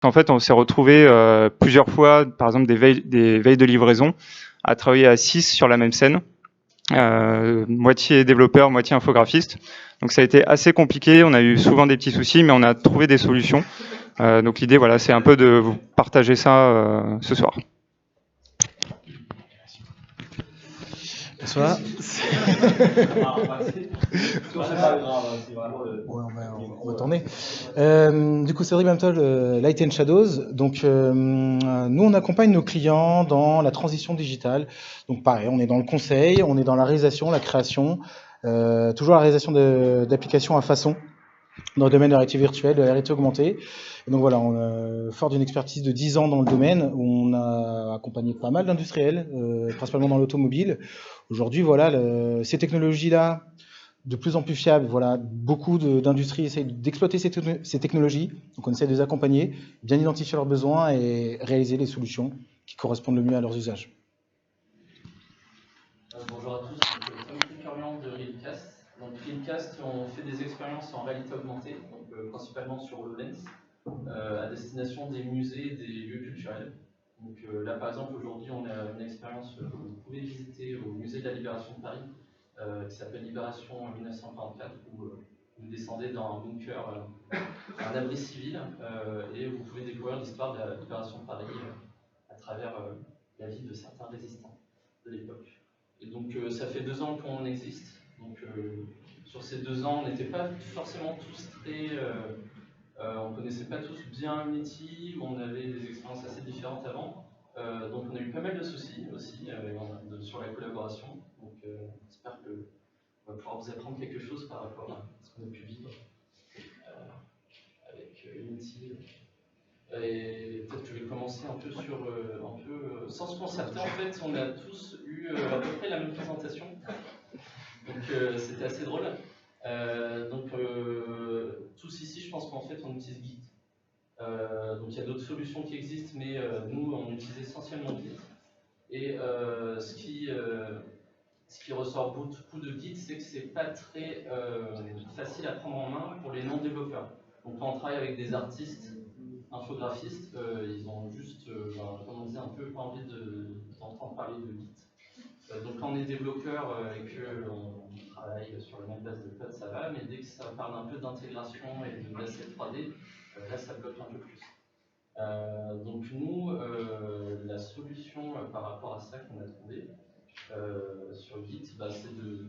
En fait, on s'est retrouvé plusieurs fois, par exemple des veilles de livraison, à travailler à 6 sur la même scène, moitié développeur, moitié infographiste. Donc ça a été assez compliqué, on a eu souvent des petits soucis, mais on a trouvé des solutions. Donc l'idée, voilà, c'est un peu de vous partager ça ce soir. Bonsoir. On va tourner. Du coup, Cédric Bamtol, Light and Shadows. Donc, nous, on accompagne nos clients dans la transition digitale. Donc, pareil, on est dans le conseil, on est dans la réalisation, la création, toujours la réalisation d'applications à façon dans le domaine de la réalité virtuelle, de la réalité augmentée. Et donc voilà, fort d'une expertise de 10 ans dans le domaine, où on a accompagné pas mal d'industriels, principalement dans l'automobile. Aujourd'hui, voilà, ces technologies-là, de plus en plus fiables, voilà, beaucoup d'industries essayent d'exploiter ces technologies. Donc on essaie de les accompagner, bien identifier leurs besoins et réaliser les solutions qui correspondent le mieux à leurs usages. Bonjour à tous, Thomas Picurian de Realcast. Donc Realcast, on fait des expériences en réalité augmentée, donc principalement sur HoloLens, à destination des musées et des lieux culturels. Donc là par exemple aujourd'hui on a une expérience que vous pouvez visiter au musée de la Libération de Paris, qui s'appelle Libération 1944, où vous descendez dans un bunker, un abri civil, et vous pouvez découvrir l'histoire de la Libération de Paris à travers la vie de certains résistants de l'époque. Et donc ça fait 2 ans qu'on existe. Donc sur ces 2 ans, on n'était pas forcément tous très... on ne connaissait pas tous bien Unity, on avait des expériences assez différentes avant. Donc on a eu pas mal de soucis aussi sur la collaboration. Donc j'espère qu'on va pouvoir vous apprendre quelque chose par rapport à ce qu'on a pu vivre avec Unity. Et peut-être que je vais commencer un peu sans se concerter. En fait, on a tous eu à peu près la même présentation. Donc c'était assez drôle. Tous ici, je pense qu'en fait, on utilise Git. Donc il y a d'autres solutions qui existent, mais nous, on utilise essentiellement Git. Et ce qui ressort beaucoup de Git, c'est que c'est pas très facile à prendre en main pour les non-développeurs. Donc quand on travaille avec des artistes, infographistes, ils ont juste, comme on disait, un peu pas envie d'entendre parler de Git. Donc quand on est développeur et qu'on travaille sur la même base de code, ça va, mais dès que ça parle un peu d'intégration et d'assets 3D, là ça bloque un peu plus. Donc nous, la solution par rapport à ça qu'on a trouvé sur Git, c'est de...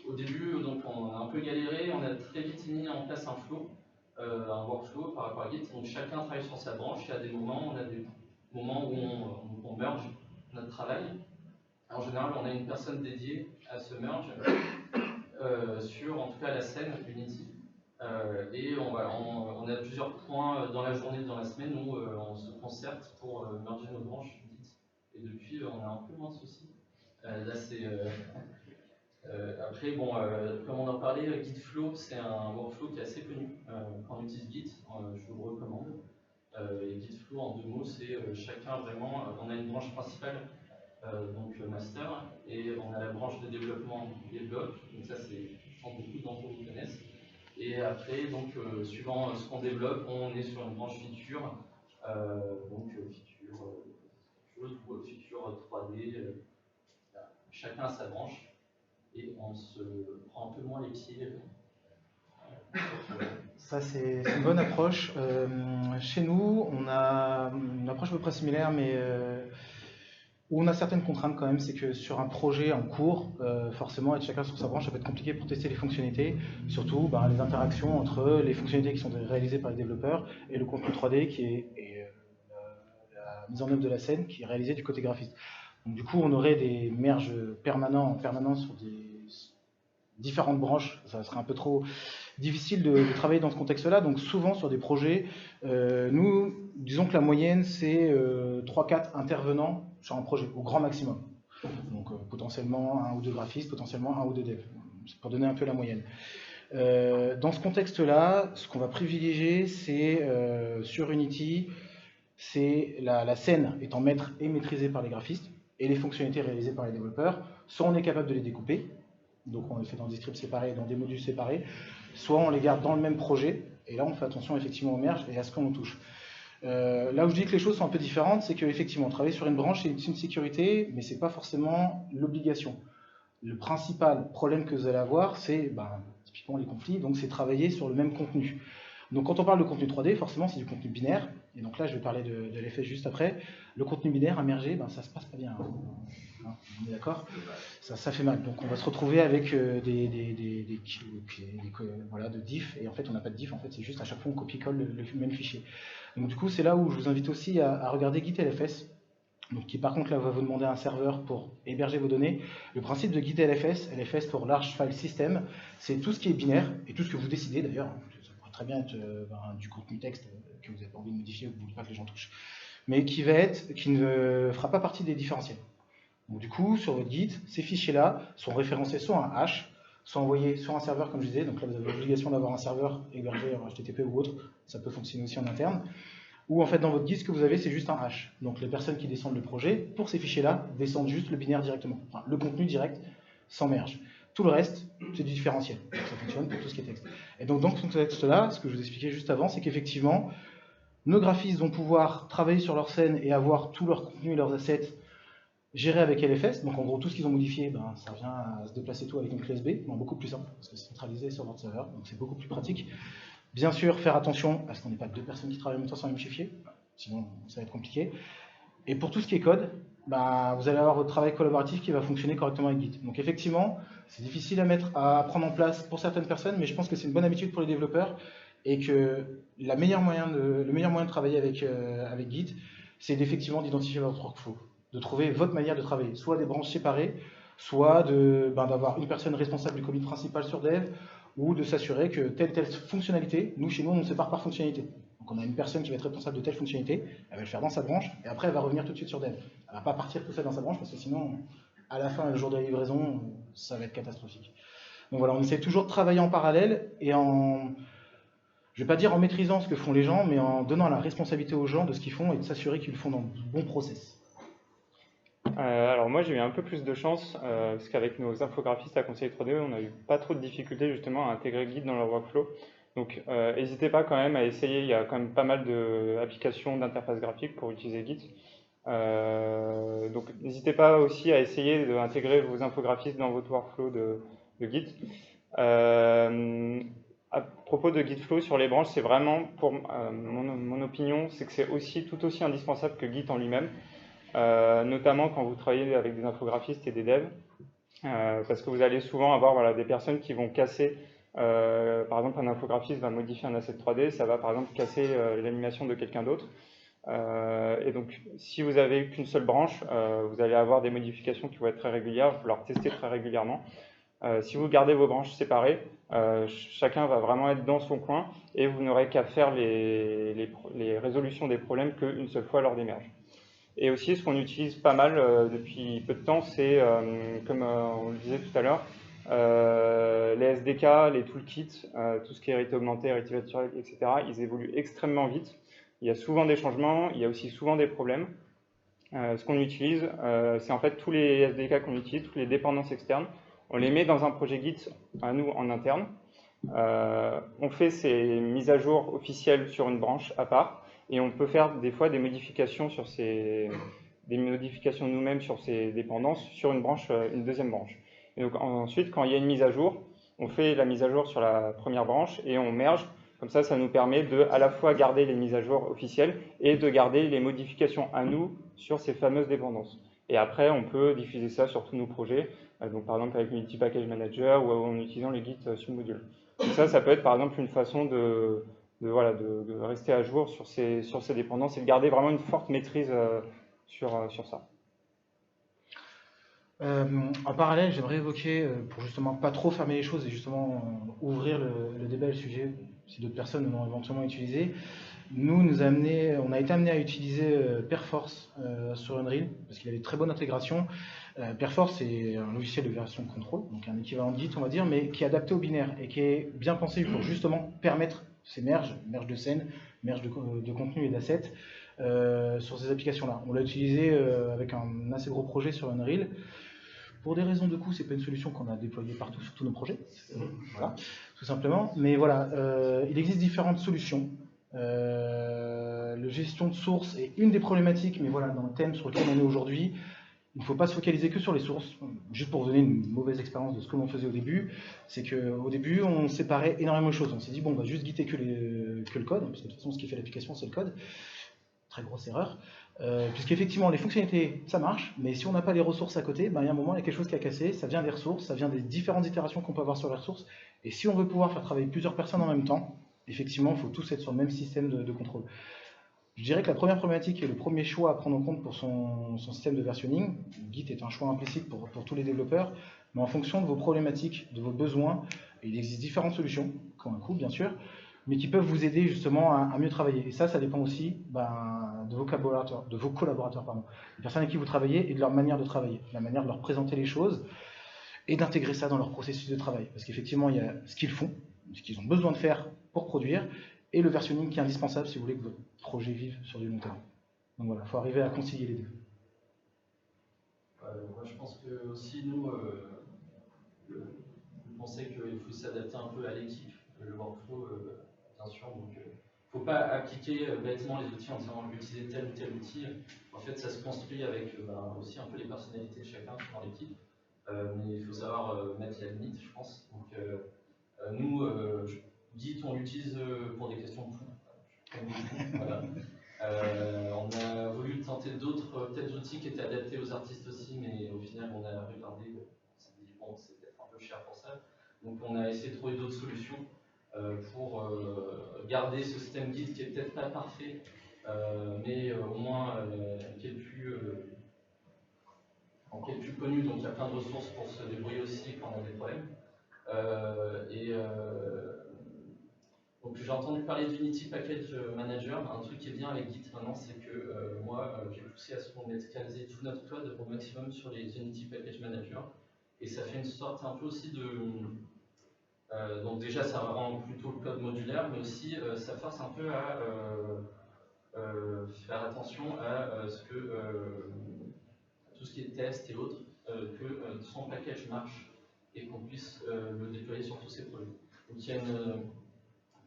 Au début, donc on a un peu galéré, on a très vite mis en place un flow, un workflow par rapport à Git. Donc chacun travaille sur sa branche, il y a des moments, on a des moments où on merge notre travail. En général, on a une personne dédiée à ce merge sur, en tout cas, la scène Unity. Et on a plusieurs points dans la journée, dans la semaine, où on se concerte pour merger nos branches Git. Et depuis, on a un peu moins de soucis. Là, c'est... après, bon, comme on en parlait, Gitflow, c'est un workflow qui est assez connu. Quand on utilise Git, je vous le recommande. Et Gitflow, en 2 mots, c'est chacun vraiment... on a une branche principale, donc master, et on a la branche de développement develop, donc ça c'est, je pense beaucoup d'entre vous connaissent. Et après, donc suivant ce qu'on développe, on est sur une branche feature, donc feature 3D, chacun a sa branche, et on se prend un peu moins les pieds. Ça, c'est une bonne approche. Chez nous, on a une approche à peu près similaire, mais où on a certaines contraintes quand même. C'est que sur un projet en cours, forcément, être chacun sur sa branche, ça peut être compliqué pour tester les fonctionnalités. Surtout les interactions entre les fonctionnalités qui sont réalisées par les développeurs et le contenu 3D et la mise en œuvre de la scène qui est réalisée du côté graphiste. Donc, du coup, on aurait des merges permanents en permanence sur des différentes branches. Ça serait un peu trop difficile de travailler dans ce contexte-là. Donc souvent sur des projets, nous, disons que la moyenne, c'est 3-4 intervenants sur un projet, au grand maximum. Donc potentiellement 1 ou 2 graphistes, potentiellement 1 ou 2 devs. C'est pour donner un peu la moyenne. Dans ce contexte-là, ce qu'on va privilégier, c'est sur Unity, c'est la scène étant maître et maîtrisée par les graphistes, et les fonctionnalités réalisées par les développeurs. Soit on est capable de les découper, donc on les fait dans des scripts séparés, dans des modules séparés, soit on les garde dans le même projet, et là on fait attention effectivement au merge et à ce qu'on touche. Là où je dis que les choses sont un peu différentes, c'est qu'effectivement, travailler sur une branche, c'est une sécurité, mais ce n'est pas forcément l'obligation. Le principal problème que vous allez avoir, c'est typiquement les conflits, donc c'est travailler sur le même contenu. Donc quand on parle de contenu 3D, forcément c'est du contenu binaire, et donc là je vais parler de l'effet juste après. Le contenu binaire immergé, ça se passe pas bien, hein, on est d'accord, ça fait mal. Donc on va se retrouver avec de diff, et en fait on n'a pas de diff, en fait c'est juste à chaque fois on copie-colle le même fichier. Donc du coup c'est là où je vous invite aussi à regarder GitLFS, donc qui par contre là va vous demander un serveur pour héberger vos données. Le principe de GitLFS, LFS pour Large File System, c'est tout ce qui est binaire, et tout ce que vous décidez d'ailleurs, ça pourrait très bien être du contenu texte que vous n'avez pas envie de modifier, ou que vous ne voulez pas que les gens touchent, mais qui ne fera pas partie des différentiels. Donc du coup, sur votre Git, ces fichiers-là sont référencés soit en hash, soit envoyés sur un serveur comme je disais, donc là vous avez l'obligation d'avoir un serveur hébergé en HTTP ou autre, ça peut fonctionner aussi en interne, ou en fait dans votre Git, ce que vous avez c'est juste un hash. Donc les personnes qui descendent le projet, pour ces fichiers-là, descendent juste le binaire directement, enfin le contenu direct, sans merge. Tout le reste, c'est du différentiel, donc ça fonctionne pour tout ce qui est texte. Et donc dans ce contexte-là, ce que je vous expliquais juste avant, c'est qu'effectivement, nos graphistes vont pouvoir travailler sur leur scène et avoir tout leur contenu et leurs assets gérés avec LFS, donc en gros tout ce qu'ils ont modifié, ça vient à se déplacer tout avec une clé USB, beaucoup plus simple, parce que c'est centralisé sur votre serveur, donc c'est beaucoup plus pratique. Bien sûr, faire attention à ce qu'on n'ait pas deux personnes qui travaillent en même temps sur le même fichier, sinon ça va être compliqué. Et pour tout ce qui est code, vous allez avoir votre travail collaboratif qui va fonctionner correctement avec Git. Donc effectivement, c'est difficile à prendre en place pour certaines personnes, mais je pense que c'est une bonne habitude pour les développeurs, et que le meilleur moyen de travailler avec Git, c'est effectivement d'identifier votre workflow, de trouver votre manière de travailler, soit des branches séparées, soit d'avoir une personne responsable du commit principal sur dev, ou de s'assurer que telle fonctionnalité, chez nous on sépare par fonctionnalité. Donc on a une personne qui va être responsable de telle fonctionnalité, elle va le faire dans sa branche, et après elle va revenir tout de suite sur dev. Elle ne va pas partir tout seul dans sa branche, parce que sinon, à la fin, le jour de la livraison, ça va être catastrophique. Donc voilà, on essaie toujours de travailler en parallèle, et je ne vais pas dire en maîtrisant ce que font les gens, mais en donnant la responsabilité aux gens de ce qu'ils font, et de s'assurer qu'ils le font dans le bon process. Alors moi j'ai eu un peu plus de chance parce qu'avec nos infographistes à Conseil 3D, on n'a eu pas trop de difficultés justement à intégrer Git dans leur workflow. Donc n'hésitez pas quand même à essayer, il y a quand même pas mal d'applications d'interface graphique pour utiliser Git. Donc n'hésitez pas aussi à essayer d'intégrer vos infographistes dans votre workflow de Git. À propos de Gitflow sur les branches, c'est vraiment, pour mon opinion, c'est que c'est tout aussi indispensable que Git en lui-même. Notamment quand vous travaillez avec des infographistes et des devs, parce que vous allez souvent avoir des personnes qui vont casser, par exemple un infographiste va modifier un asset 3D, ça va par exemple casser l'animation de quelqu'un d'autre, et donc si vous n'avez qu'une seule branche, vous allez avoir des modifications qui vont être très régulières, il va falloir tester très régulièrement. Si vous gardez vos branches séparées, chacun va vraiment être dans son coin, et vous n'aurez qu'à faire les résolutions des problèmes qu'une seule fois lors des merges. Et aussi, ce qu'on utilise pas mal depuis peu de temps, c'est, comme on le disait tout à l'heure, les SDK, les toolkits, tout ce qui est réalité augmentée, réalité virtuelle, etc., ils évoluent extrêmement vite. Il y a souvent des changements, il y a aussi souvent des problèmes. Ce qu'on utilise, c'est en fait tous les SDK qu'on utilise, toutes les dépendances externes, on les met dans un projet Git à nous en interne. On fait ces mises à jour officielles sur une branche à part. Et on peut faire des fois des modifications nous-mêmes sur ces dépendances sur une deuxième branche. Et donc ensuite, quand il y a une mise à jour, on fait la mise à jour sur la première branche et on merge. Comme ça nous permet de à la fois garder les mises à jour officielles et de garder les modifications à nous sur ces fameuses dépendances. Et après, on peut diffuser ça sur tous nos projets, donc par exemple avec Unity Package Manager ou en utilisant les Git submodules. Donc ça peut être par exemple une façon de rester à jour sur ces dépendances et de garder vraiment une forte maîtrise sur ça. En parallèle, j'aimerais évoquer, pour justement pas trop fermer les choses et justement ouvrir le débat et le sujet, si d'autres personnes l'ont éventuellement utilisé, on a été amené à utiliser Perforce sur Unreal, parce qu'il avait une très bonne intégration. Perforce, c'est un logiciel de version contrôle, donc un équivalent de Git, on va dire, mais qui est adapté au binaire et qui est bien pensé pour justement permettre ces merges de scènes, merges de contenu et d'assets sur ces applications-là. On l'a utilisé avec un assez gros projet sur Unreal. Pour des raisons de coût, c'est pas une solution qu'on a déployée partout sur tous nos projets, voilà, tout simplement. Mais voilà, il existe différentes solutions La gestion de sources est une des problématiques, mais voilà, dans le thème sur lequel on est aujourd'hui, il ne faut pas se focaliser que sur les sources. Juste pour vous donner une mauvaise expérience de ce que l'on faisait au début, c'est qu'au début, on séparait énormément de choses. On s'est dit, bon, on va juste guider que le code, parce que de toute façon, ce qui fait l'application, c'est le code. Très grosse erreur. Puisqu'effectivement, les fonctionnalités, ça marche, mais si on n'a pas les ressources à côté, ben, il y a un moment, il y a quelque chose qui a cassé, ça vient des ressources, ça vient des différentes itérations qu'on peut avoir sur les ressources. Et si on veut pouvoir faire travailler plusieurs personnes en même temps, effectivement, il faut tous être sur le même système de contrôle. Je dirais que la première problématique et le premier choix à prendre en compte pour son système de versionning, Git est un choix implicite pour tous les développeurs, mais en fonction de vos problématiques, de vos besoins, il existe différentes solutions, qui ont un coût bien sûr, mais qui peuvent vous aider justement à mieux travailler. Et ça dépend aussi de vos collaborateurs, les personnes avec qui vous travaillez et de leur manière de travailler, la manière de leur présenter les choses et d'intégrer ça dans leur processus de travail. Parce qu'effectivement, il y a ce qu'ils font, ce qu'ils ont besoin de faire pour produire, et le versionning qui est indispensable si vous voulez que votre projet vive sur du long terme. Donc voilà, il faut arriver à concilier les deux. Moi je pense que aussi nous, on pensait qu'il faut s'adapter un peu à l'équipe, le workflow bien sûr, donc il ne faut pas appliquer bêtement les outils en disant utiliser tel ou tel outil. En fait ça se construit avec aussi un peu les personnalités de chacun dans l'équipe, mais il faut savoir mettre la limite je pense. Donc nous, Git on l'utilise pour des questions de coût, voilà. On a voulu tenter d'autres tels outils qui étaient adaptés aux artistes aussi, mais au final on a regardé, on s'est dit bon c'est peut-être un peu cher pour ça, donc on a essayé de trouver d'autres solutions pour garder ce système Git qui est peut-être pas parfait, mais au moins qui est le plus connu, donc il y a plein de ressources pour se débrouiller aussi quand on a des problèmes. Donc j'ai entendu parler d'Unity Package Manager. Un truc qui est bien avec Git maintenant, c'est que moi j'ai poussé à ce qu'on médicalise tout notre code au maximum sur les Unity Package Manager. Et ça fait une sorte un peu aussi de... donc déjà ça rend plutôt le code modulaire, mais aussi ça force un peu à faire attention à ce que tout ce qui est test et autres, que son package marche et qu'on puisse le déployer sur tous ces projets. Donc il y a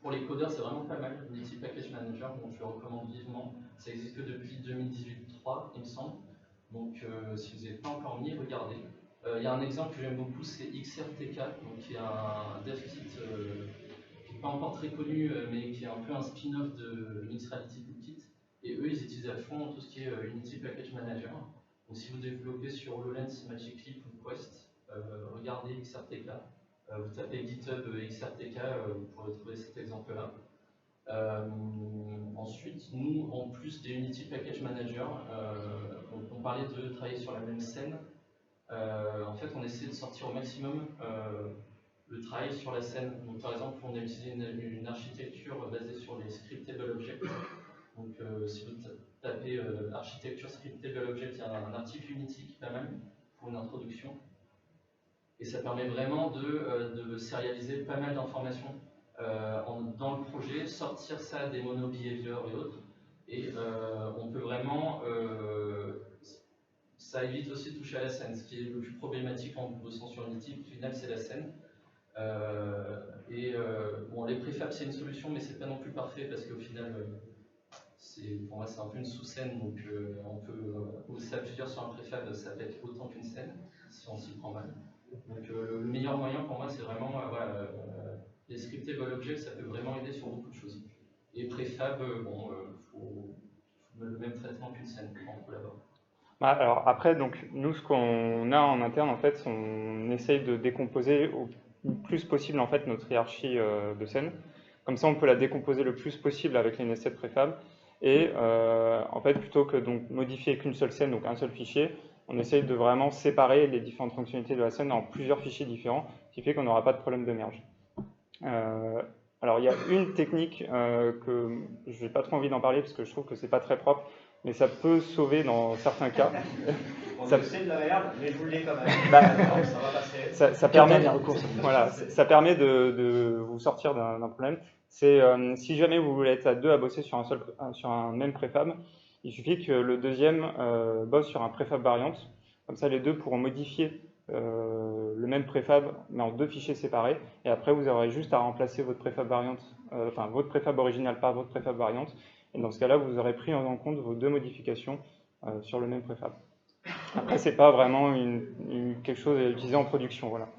pour les codeurs, c'est vraiment pas mal, Unity Package Manager, donc je le recommande vivement. Ça existe que depuis 2018-3, il me semble. Donc si vous n'êtes pas encore mis, regardez. Il y a un exemple que j'aime beaucoup, c'est XRTK, donc qui est un dev kit qui n'est pas encore très connu, mais qui est un peu un spin-off de Mixed Kit. Et eux, ils utilisent à fond tout ce qui est Unity Package Manager. Donc si vous développez sur HoloLens, Magic Leap ou Quest, regardez XRTK. Vous tapez GitHub XRTK, vous pourrez trouver cet exemple-là. Ensuite, nous, en plus des Unity Package Manager, on parlait de travailler sur la même scène. En fait, on essaie de sortir au maximum le travail sur la scène. Donc, par exemple, on a utilisé une architecture basée sur les Scriptable Objects. Donc, si vous tapez architecture Scriptable Object, il y a un article Unity qui est pas mal pour une introduction. Et ça permet vraiment de sérialiser pas mal d'informations dans le projet, sortir ça des mono-behavior et autres. Et on peut vraiment... ça évite aussi de toucher à la scène. Ce qui est le plus problématique en bossant sur Unity, au final, c'est la scène. Bon, les préfabs, c'est une solution, mais c'est pas non plus parfait parce qu'au final... pour moi, c'est un peu une sous-scène, donc on peut s'appuyer sur un préfab, ça peut être autant qu'une scène, si on s'y prend mal. Donc le meilleur moyen pour moi, c'est vraiment les scriptable objects, ça peut vraiment aider sur beaucoup de choses. Et préfab, faut le même traitement qu'une scène quand on collabore. Alors après, donc, nous, ce qu'on a en interne, en fait, on essaye de décomposer au plus possible en fait, notre hiérarchie de scène. Comme ça, on peut la décomposer le plus possible avec les nested préfab. Et en fait, plutôt que donc, modifier qu'une seule scène, donc un seul fichier, on essaye de vraiment séparer les différentes fonctionnalités de la scène en plusieurs fichiers différents, ce qui fait qu'on n'aura pas de problème de merge. Alors, il y a une technique que je n'ai pas trop envie d'en parler parce que je trouve que c'est pas très propre, mais ça peut sauver dans certains cas. C'est de la merde, mais je vous le dis quand même. Ça va passer. Ça permet de vous sortir d'un problème. C'est si jamais vous voulez être à deux à bosser sur un même préfab, il suffit que le deuxième bosse sur un préfab variant. Comme ça, les deux pourront modifier le même préfab, mais en deux fichiers séparés. Et après, vous aurez juste à remplacer votre préfab variant enfin votre préfab original par votre préfab variante. Et dans ce cas-là, vous aurez pris en compte vos deux modifications sur le même préfab. Après, c'est pas vraiment quelque chose à utiliser en production, voilà.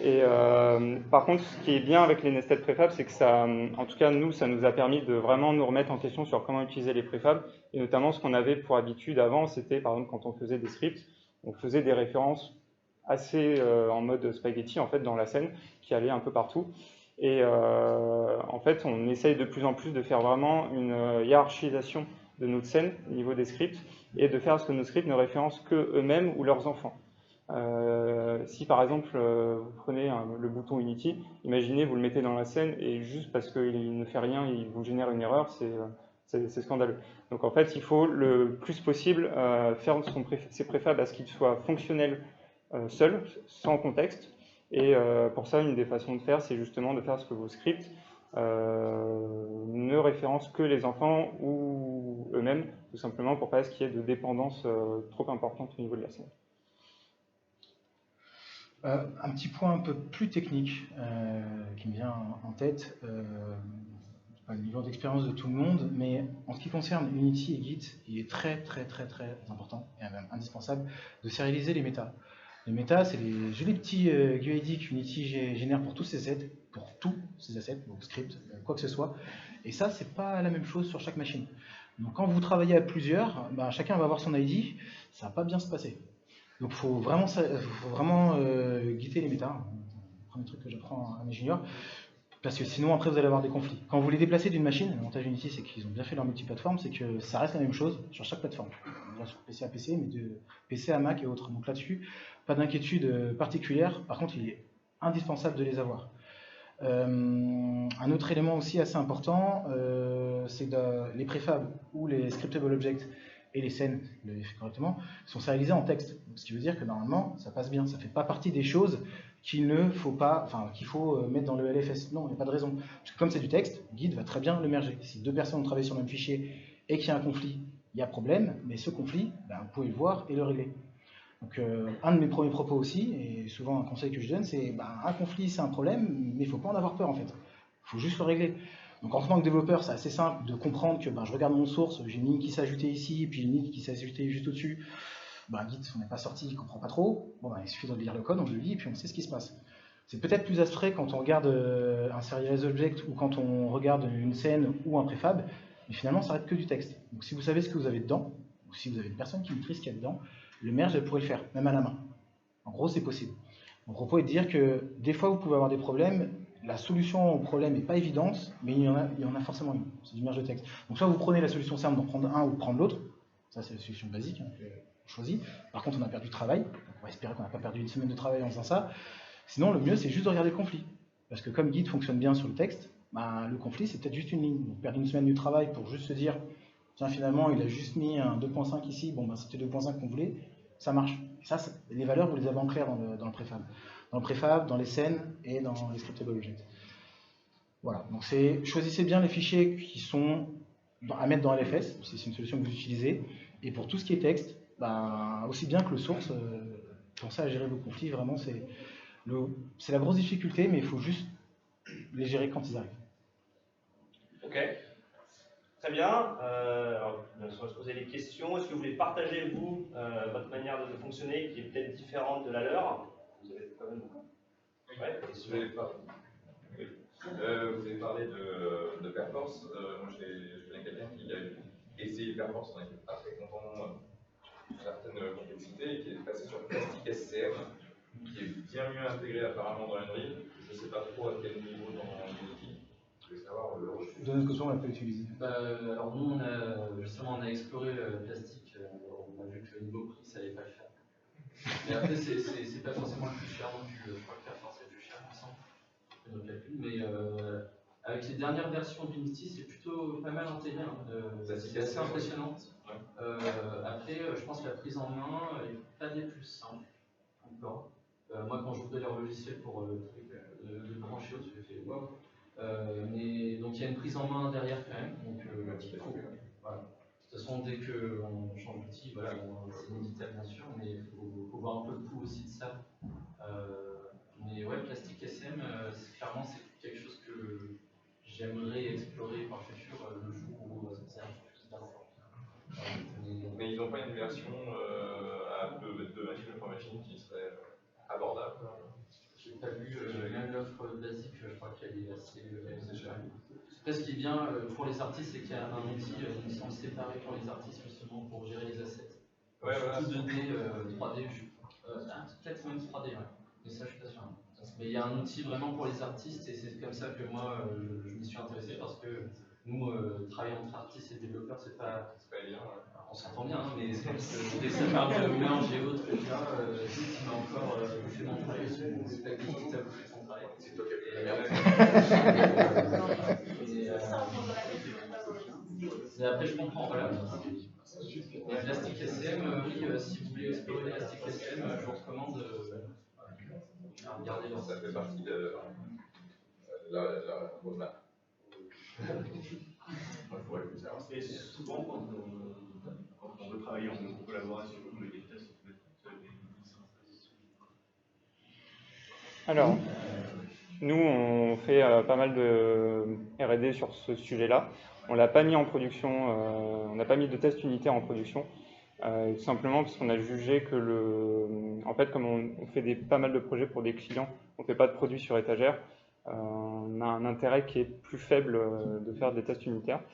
Et par contre, ce qui est bien avec les nested préfab, c'est que ça, en tout cas nous, ça nous a permis de vraiment nous remettre en question sur comment utiliser les préfabs, et notamment ce qu'on avait pour habitude avant, c'était par exemple quand on faisait des scripts, on faisait des références assez en mode spaghetti en fait dans la scène, qui allaient un peu partout. Et en fait, on essaye de plus en plus de faire vraiment une hiérarchisation de notre scène au niveau des scripts, et de faire ce que nos scripts ne référencent que eux-mêmes ou leurs enfants. Si par exemple vous prenez le bouton Unity, imaginez vous le mettez dans la scène et juste parce qu'il ne fait rien, il vous génère une erreur, c'est scandaleux. Donc en fait, il faut le plus possible faire ses préfabs à ce qu'ils soient fonctionnels seuls, sans contexte. Et pour ça, une des façons de faire, c'est justement de faire ce que vos scripts ne référencent que les enfants ou eux-mêmes, tout simplement pour pas qu'il y ait de dépendance trop importante au niveau de la scène. Un petit point un peu plus technique qui me vient en tête, pas le niveau d'expérience de tout le monde, mais en ce qui concerne Unity et Git, il est très important et même indispensable de sérialiser les métas. Les métas, c'est les jolis petits GUID qu'Unity génère pour tous ses assets, donc scripts, quoi que ce soit. Et ça, c'est pas la même chose sur chaque machine. Donc quand vous travaillez à plusieurs, chacun va avoir son ID, ça va pas bien se passer. Donc il faut vraiment guider les méta, premier truc que j'apprends à mes juniors, parce que sinon après vous allez avoir des conflits. Quand vous les déplacez d'une machine, l'avantage Unity c'est qu'ils ont bien fait leur multiplateforme, c'est que ça reste la même chose sur chaque plateforme. Déjà sur PC à PC, mais de PC à Mac et autres. Donc là-dessus, pas d'inquiétude particulière, par contre il est indispensable de les avoir. Un autre élément aussi assez important, c'est que les préfabs ou les scriptable objects et les scènes, vous l'avez fait correctement, sont sérialisées en texte. Ce qui veut dire que normalement, ça passe bien. Ça ne fait pas partie des choses qu'il faut mettre dans le LFS. Non, il n'y a pas de raison. Parce que comme c'est du texte, Git va très bien le merger. Si deux personnes ont travaillé sur le même fichier et qu'il y a un conflit, il y a problème, mais ce conflit, vous pouvez le voir et le régler. Donc un de mes premiers propos aussi, et souvent un conseil que je donne, c'est un conflit c'est un problème, mais il ne faut pas en avoir peur en fait. Il faut juste le régler. Donc en tant que développeur, c'est assez simple de comprendre que je regarde mon source, j'ai une ligne qui s'est ajoutée ici, et puis une ligne qui s'est ajoutée juste au-dessus. Git, on n'est pas sorti, il ne comprend pas trop. Il suffit de lire le code, on le lit, et puis on sait ce qui se passe. C'est peut-être plus abstrait quand on regarde un serialized object ou quand on regarde une scène ou un préfab, mais finalement ça reste que du texte. Donc si vous savez ce que vous avez dedans, ou si vous avez une personne qui maîtrise ce qu'il y a dedans, le merge, elle pourrait le faire, même à la main. En gros, c'est possible. Mon propos est de dire que des fois, vous pouvez avoir des problèmes. La solution au problème n'est pas évidente, mais il y en a forcément une. C'est du merge de texte. Donc, soit vous prenez la solution simple d'en prendre un ou de prendre l'autre. Ça, c'est la solution basique qu'on choisit. Par contre, on a perdu du travail. Donc, on va espérer qu'on n'a pas perdu une semaine de travail en faisant ça. Sinon, le mieux, c'est juste de regarder le conflit. Parce que comme Git fonctionne bien sur le texte, le conflit, c'est peut-être juste une ligne. Donc, perdre une semaine du travail pour juste se dire tiens, finalement, il a juste mis un 2.5 ici, c'était 2.5 qu'on voulait, ça marche. Et ça, les valeurs, vous les avez en clair dans le préfab. Dans le préfab, dans les scènes et dans les scriptable objects. Voilà, donc choisissez bien les fichiers qui sont à mettre dans LFS, si c'est une solution que vous utilisez. Et pour tout ce qui est texte, aussi bien que le source, pensez à gérer vos conflits, vraiment, c'est la grosse difficulté, mais il faut juste les gérer quand ils arrivent. Ok. Très bien. Alors, on va se poser des questions. Est-ce que vous voulez partager, vous, votre manière de fonctionner qui est peut-être différente de la leur? Vous avez quand même... Ouais, vous avez parlé de Perforce. Moi, je connais quelqu'un qui a essayé Perforce, on n'était pas très content de certaines complexités, et qui est passé sur Plastic SCM, qui est bien mieux intégré apparemment dans Unreal. Je ne sais pas trop à quel niveau dans Unity. Je voulais savoir le reçu. De notre côté, on l'a pas utilisé. Alors nous, on a exploré le plastique, on a vu que le niveau prix, ça n'allait pas le faire. Mais après, c'est pas forcément le plus cher non plus. Je crois que Perforce est le plus cher, il me semble. Nos calculs. Mais avec les dernières versions d'Unity, c'est plutôt pas mal intégré. C'est assez impressionnant. Après, je pense que la prise en main n'est pas des plus simples encore. Moi, quand j'ouvrais leur logiciel pour le brancher, j'ai fait wow. Mais donc il y a une prise en main derrière quand même. Donc voilà. De toute façon, dès qu'on change d'outil, voilà, c'est inévitable bien sûr, mais il faut voir un peu le coût aussi de ça. Mais ouais, Plastic SM, clairement c'est quelque chose que j'aimerais explorer par le futur le jour où c'est un peu plus d'avant. Mais ils n'ont pas une version de machine for machine qui serait abordable. J'ai pas vu même l'offre basique, je crois qu'elle est assez chère. Après, ce qui est bien pour les artistes, c'est qu'il y a un outil, une licence séparée pour les artistes justement pour gérer les assets. Ouais, voilà. Surtout 2D, 3D, peut-être même 3D, ouais. Mais ça, je suis pas sûr. Mais il y a un outil vraiment pour les artistes et c'est comme ça que moi, je m'y suis intéressé parce que nous, travailler entre artistes et développeurs, c'est pas évident. Ouais. On s'entend bien, hein, mais c'est parce que dès que ça parle de mélange et autres, déjà, tout qui m'a encore fait mon travail sur mon spec de tout fait son travail. C'est toi qui as fait la Mais après, je comprends, voilà. Elastic SCM, oui, si vous voulez explorer l'Elastic SCM, je vous recommande de regarder leur Ça fait partie de la roadmap. Et souvent, quand on veut travailler en collaboration, on met des tests. Alors, nous, on fait pas mal de R&D sur ce sujet-là. On l'a pas mis en production, on n'a pas mis de test unitaire en production, simplement parce qu'on a jugé que en fait, comme on fait pas mal de projets pour des clients, on ne fait pas de produits sur étagère, on a un intérêt qui est plus faible de faire des tests unitaires.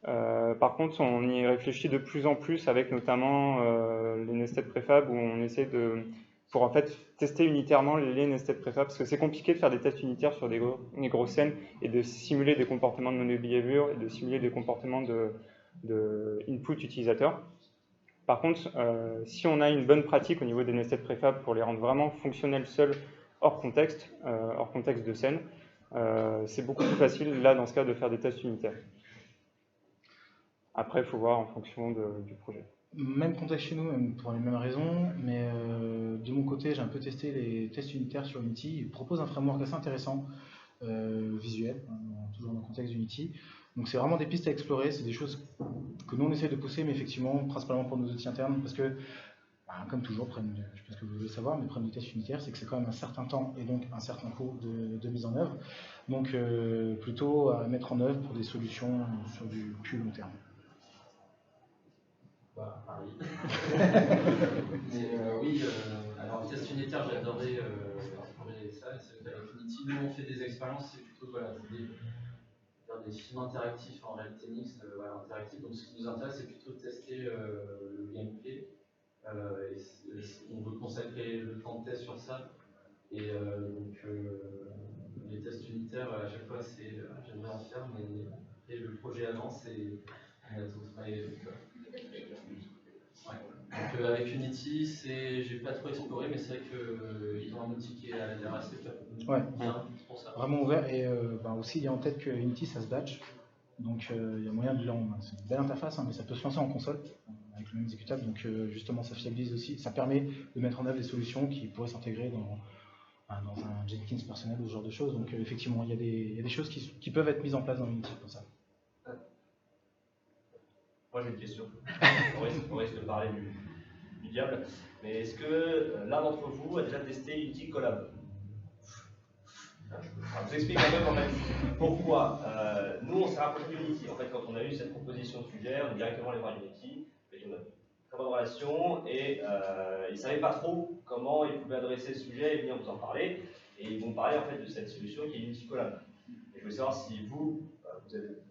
Par contre, on y réfléchit de plus en plus avec notamment les nested prefab où on essaie pour en fait tester unitairement les nested prefab parce que c'est compliqué de faire des tests unitaires sur des grosses scènes et de simuler des comportements de mono behavior et de simuler des comportements de input utilisateur. Par contre, si on a une bonne pratique au niveau des nested prefab pour les rendre vraiment fonctionnels seuls hors contexte de scène, c'est beaucoup plus facile là dans ce cas de faire des tests unitaires. Après, il faut voir en fonction du projet. Même contexte chez nous, même pour les mêmes raisons, mais de mon côté, j'ai un peu testé les tests unitaires sur Unity. Ils proposent un framework assez intéressant, visuel, toujours dans le contexte d'Unity. Donc c'est vraiment des pistes à explorer, c'est des choses que nous on essaie de pousser, mais effectivement, principalement pour nos outils internes, parce que, comme toujours, je pense que vous devez le savoir, mais le problème des tests unitaires, c'est que c'est quand même un certain temps et donc un certain coût de mise en œuvre. Donc plutôt à mettre en œuvre pour des solutions sur du plus long terme. Pareil. Mais oui, alors test unitaire, j'adorais explorer ça. C'est qu'avec Unity, nous on fait des expériences, c'est plutôt des films interactifs en réalité mixte, interactifs. Donc ce qui nous intéresse, c'est plutôt de tester le gameplay. On veut consacrer le temps de test sur ça. Et donc les tests unitaires, à chaque fois, j'aimerais en faire, mais après, le projet avance et on a tout travaillé. Donc avec Unity, j'ai pas trop exploré, mais c'est vrai qu'ils ont un outil qui a l'air assez bien pour ça. Vraiment ouvert et aussi il y a en tête que Unity ça se batch, donc il y a moyen de c'est une belle interface, mais ça peut se lancer en console avec le même exécutable, donc justement ça fiabilise aussi, ça permet de mettre en œuvre des solutions qui pourraient s'intégrer dans un Jenkins personnel ou ce genre de choses, donc effectivement il y a des choses qui peuvent être mises en place dans Unity pour ça. Moi j'ai une question. On risque de parler du diable. Mais est-ce que l'un d'entre vous a déjà testé Unity Collab? Je vous explique un peu quand même pourquoi. Nous on s'est rapproché d'Unity. En fait, quand on a eu cette proposition de sujet, on est directement allé voir Unity. On a une très bonne relation et ils ne savaient pas trop comment ils pouvaient adresser le sujet et venir vous en parler. Et ils vont parler en fait de cette solution qui est Unity Collab. Et je voulais savoir si vous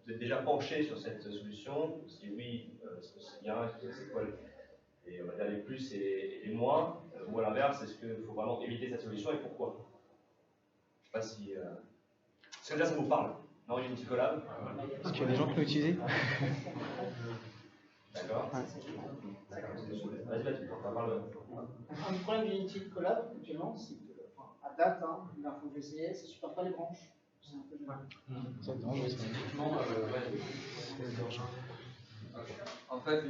êtes déjà penché sur cette solution, si oui, est-ce que c'est bien, c'est quoi on va dire les plus et les moins, ou à l'inverse, est-ce qu'il faut vraiment éviter cette solution et pourquoi? Je ne sais pas si... Est-ce que déjà ça vous parle? Non, Unity Collab? Est-ce qu'il y a des gens qui l'ont utilisé? D'accord. Vas-y, on parle. Un problème d'Unity Collab, actuellement, c'est qu'à date, l'info que j'ai essayé, ça ne supporte pas les branches. C'est un peu En fait,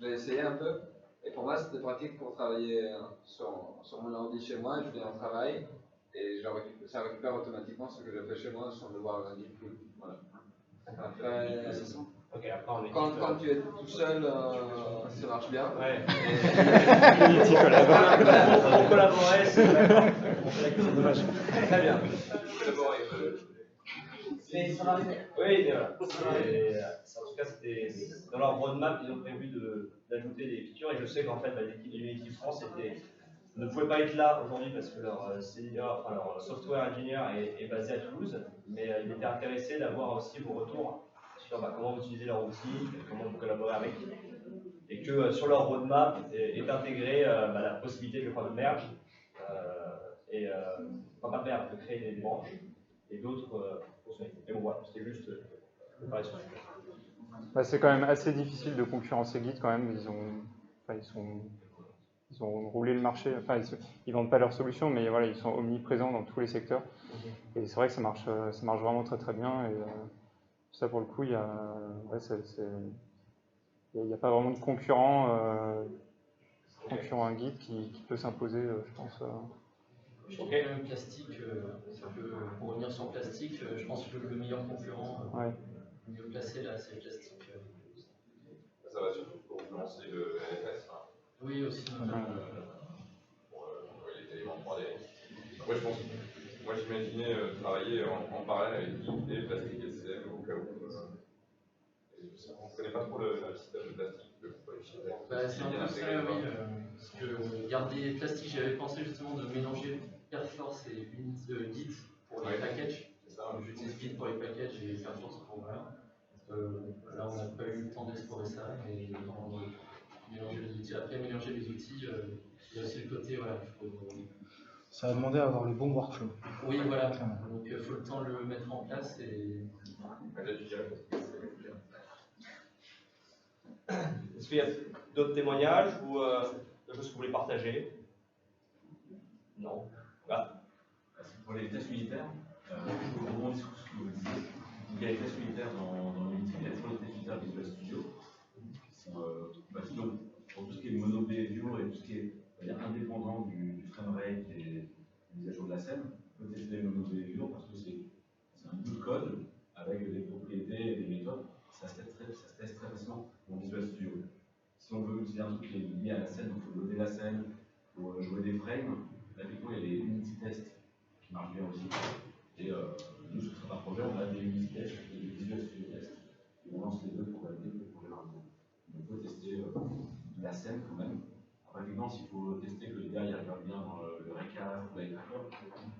j'ai essayé un peu, et pour moi c'était pratique pour travailler sur mon ordi chez moi. Je viens au travail et ça récupère automatiquement ce que je fais chez moi sans devoir le dire. Voilà. Après, quand tu es tout seul, ça marche bien. Ouais. Unity collabore. On collaborait, c'est d'accord. C'est dommage. Très bien. Mais Ça va arriver. oui, mais voilà. En tout cas, c'était dans leur roadmap, ils ont prévu d'ajouter des features. Et je sais qu'en fait, l'équipe Unity France ne pouvait pas être là aujourd'hui parce que leur software engineer est basé à Toulouse. Mais ils étaient intéressés d'avoir aussi vos retours sur comment vous utilisez leur outil, comment vous collaborez avec. Et que sur leur roadmap est intégrée la possibilité de faire de merge. Pas de merge, de créer des branches. Et d'autres fonctionnalités. Mais bon, voilà, c'était juste préparer sur Bah, c'est quand même assez difficile de concurrencer Git quand même. Ils ont roulé le marché. Enfin, ils vendent pas leurs solutions, mais voilà, ils sont omniprésents dans tous les secteurs. Et c'est vrai que ça marche vraiment très très bien. Et ça, pour le coup, il y a pas vraiment de concurrent à Git qui peut s'imposer, je pense. Je trouve que même Plastic, pour revenir sur Plastic, je pense que le meilleur concurrent, le mieux placé là, c'est Plastic. Ça va surtout pour lancer le LFS. Hein. Oui, aussi. Pour les éléments 3D. Après, je pense, moi j'imaginais travailler en parallèle avec Git et Plastic SCM au cas où. Je ne connais pas trop le système de Plastic. C'est un peu ça, oui. Parce que garder Plastic, j'avais pensé justement de mélanger Perforce et Git pour les packages. J'utilise Git pour les packages et Perforce pour voilà. Là, on n'a pas eu le temps d'explorer ça, mais mélanger les outils. Après, mélanger les outils, il y a aussi le côté, voilà, Ça va demander à avoir le bon workflow. Oui, voilà. Donc, il faut le temps de le mettre en place et. Est-ce qu'il y a d'autres témoignages ou des choses que vous voulez partager? Non. Voilà. Pour les tests unitaires, je rebondis sur ce que vous disiez. Il y a les tests unitaires dans Unity, il y a toujours les tests unitaires Visual Studio, qui sont pour tout ce qui est mono-behavior et tout ce qui est indépendant du framerate et des mises à jour de la scène. On peut tester les mono-behavior parce que c'est un bout de code avec des propriétés et des méthodes. Ça se teste très facilement dans Visual Studio. Si on veut utiliser un truc qui est lié à la scène, il faut loader la scène, il faut jouer des frames. Là, il y a les Unity tests qui marchent bien aussi. Et nous, sur certains projets, on a des Unity tests et des Visual Studio tests. Et on lance les deux pour valider le projet marquant. On peut tester la scène quand même. Après, évidemment, s'il faut tester que les gars y regardent bien dans le recap ou avec Tracker,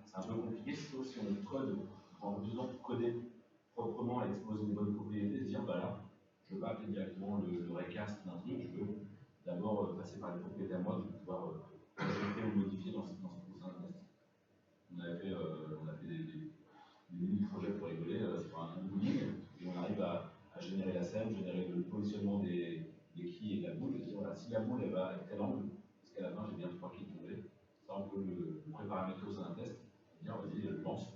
c'est un peu compliqué, sauf si on code, en besoin de coder proprement et exposer des bonnes propriétés, dire bah là, je ne veux pas appeler directement le recast d'un truc, je veux d'abord passer par les propriétés à moi, de pouvoir ajouter ou modifier dans ce prochain test. On a fait des mini-projets pour rigoler sur un boolean, et on arrive à générer la scène, générer le positionnement des quilles et de la boule, et dire voilà, si la boule elle va à tel angle, parce qu'à la fin j'ai bien 3 quilles tombées, ça on peut le préparamétrer au sein d'un test, et dire vas-y, je lance,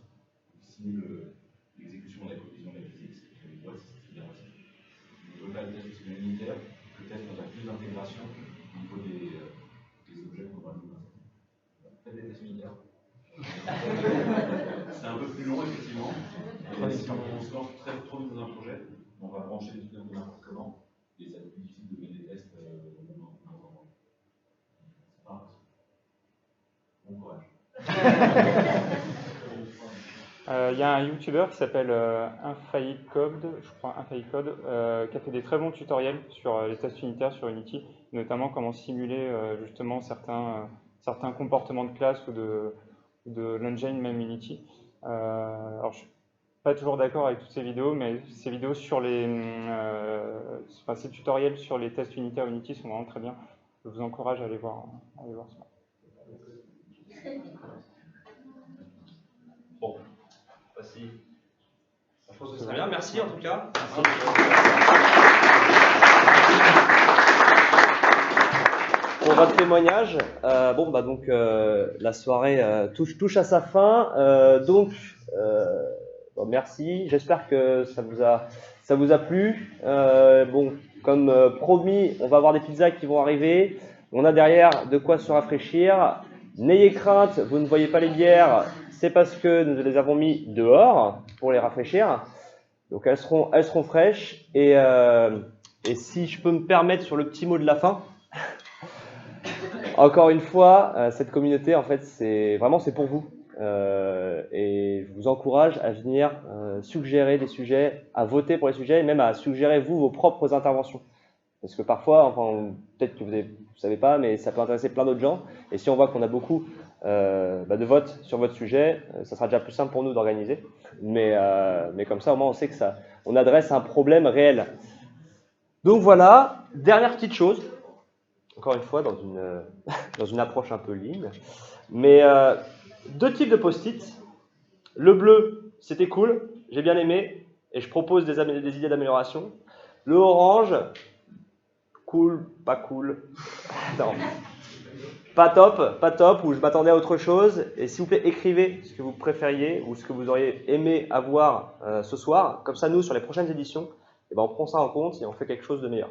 il simule l'exécution de la collision de la physique, et on voit si c'est bien aussi. On veut pas le test aussi unitaire, le test on a plus d'intégration au niveau des objets qu'on va nous lancer. Faites des tests unitaires. C'est un peu plus long, effectivement. Et si on se lance trop vite dans un projet, on va brancher des trucs n'importe comment, et ça va être plus difficile de mettre des tests bon courage. Il y a un YouTuber qui s'appelle Infaillicode, je crois Infaillicode, qui a fait des très bons tutoriels sur les tests unitaires sur Unity, notamment comment simuler justement certains comportements de classe ou de l'engine même Unity. Alors je suis pas toujours d'accord avec toutes ces vidéos, mais ces vidéos sur ces tutoriels sur les tests unitaires Unity sont vraiment très bien. Je vous encourage à aller voir ça. Bon, voici. Je pense que c'est très bien. Merci en tout cas. Pour votre témoignage, la soirée touche à sa fin. Merci. J'espère que ça vous a plu. Comme promis, on va avoir des pizzas qui vont arriver. On a derrière de quoi se rafraîchir. N'ayez crainte, vous ne voyez pas les bières. C'est parce que nous les avons mis dehors pour les rafraîchir. Donc elles seront fraîches. Et si je peux me permettre sur le petit mot de la fin. Encore une fois, cette communauté, en fait, c'est pour vous. et je vous encourage à venir suggérer des sujets, à voter pour les sujets et même à suggérer vous vos propres interventions. Parce que parfois, enfin, peut-être que vous ne savez pas, mais ça peut intéresser plein d'autres gens. Et si on voit qu'on a beaucoup de votes sur votre sujet, ça sera déjà plus simple pour nous d'organiser. Mais comme ça, au moins, on sait que on adresse un problème réel. Donc voilà, dernière petite chose. Encore une fois, dans une approche un peu lean. Mais 2 types de post-it. Le bleu, c'était cool, j'ai bien aimé, et je propose des idées d'amélioration. Le orange, cool, pas cool. Non. Pas top, ou je m'attendais à autre chose. Et s'il vous plaît, écrivez ce que vous préfériez ou ce que vous auriez aimé avoir ce soir. Comme ça, nous, sur les prochaines éditions, eh ben, on prend ça en compte et on fait quelque chose de meilleur.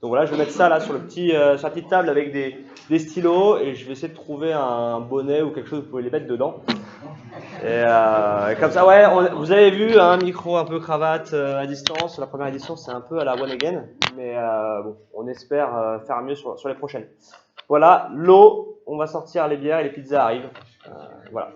Donc voilà, je vais mettre ça là sur la petite table avec des stylos et je vais essayer de trouver un bonnet ou quelque chose, vous pouvez les mettre dedans. Et comme ça, ouais, vous avez vu un micro un peu cravate à distance. La première édition, c'est un peu à la one again, mais bon, on espère faire mieux sur les prochaines. Voilà, l'eau, on va sortir les bières et les pizzas arrivent. Voilà.